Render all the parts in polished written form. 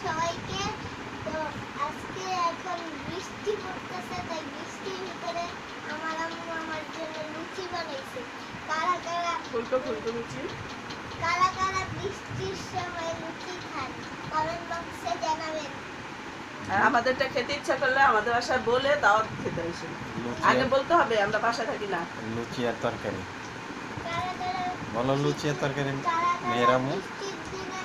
সবাইকে। তো আজকে এখন বৃষ্টি পড়তেছে, তাই বৃষ্টির ভিতরে আমার আম্মু আমার জন্য লুচি বানাইছে। কারা কারা ফুলকো লুচি, কারা কারা বৃষ্টির সময় লুচি খান কমেন্ট বক্সে জানাবেন। আর আমাদেরটা খেতে ইচ্ছা করলে আমাদের বাসায় বলে দাওয়াত খেতে আসে। আগে বলতে হবে আমরা বাসায় থাকি না। লুচি আর তরকারি কারা কারা বলো, লুচি আর তরকারি কারা মেয়েরামু। বৃষ্টির দিনে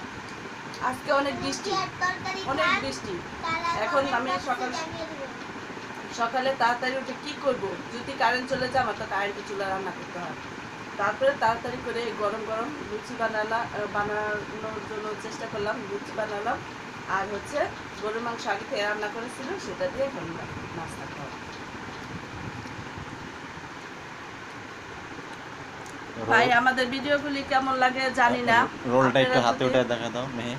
আজকে অনেক বৃষ্টি, লুচি আর তরকারি অনেক খান? বৃষ্টি। তারা এখন comment আমি box এ সকাল- জানিয়ে দিবেন। সকালে তাড়াতাড়ি উঠে কি করব, যদি কারেন্ট চলে যায় আমার তো কারেন্টে চুলা রান্না করতে হয়। তারপরে তাড়াতাড়ি করে গরম গরম লুচি বানানোর জন্য চেষ্টা করলাম, লুচি বানালাম। আর হচ্ছে গরুর মাংস আগে থেকে রান্না করেছিল, সেটা দিয়ে এখন নাস্তা খাওয়া। ভাই আমাদের ভিডিওগুলি কেমন লাগে জানি না। রোলটা একটু আপনারা হাতে যদি- উঠে দেখা দাও মেয়ে।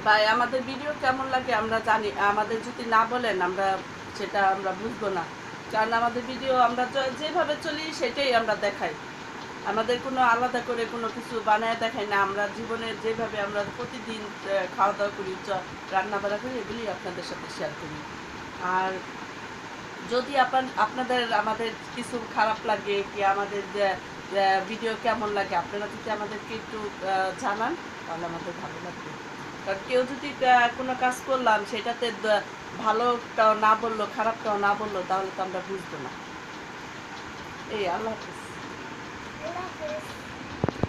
ভাই আমাদের ভিডিও কেমন লাগে আমরা জানি, আমাদের যদি না বলেন আমরা সেটা আমরা বুঝবো না। কারণ আমাদের ভিডিও আমরা যেভাবে চলি সেটাই আমরা দেখাই, আমাদের কোনো আলাদা করে কোনো কিছু বানায় দেখাই না। আমরা জীবনের যেভাবে আমরা প্রতিদিন খাওয়া দাওয়া করি, রান্না বান্না করি, এগুলি আপনাদের সাথে শেয়ার করি। আর যদি আপনাদের আমাদের কিছু খারাপ লাগে কি আমাদের ভিডিও কেমন লাগে, আপনারা যদি আমাদেরকে একটু জানান তাহলে আমাদের ভালো লাগবে। কারণ কেউ যদি কোনো কাজ করলাম সেটাতে ভালোটাও না বললো খারাপটাও না বললো তাহলে তো আমরা বুঝবো না। এই আল্লাহ হাফেজ। আল্লাহ হাফেজ।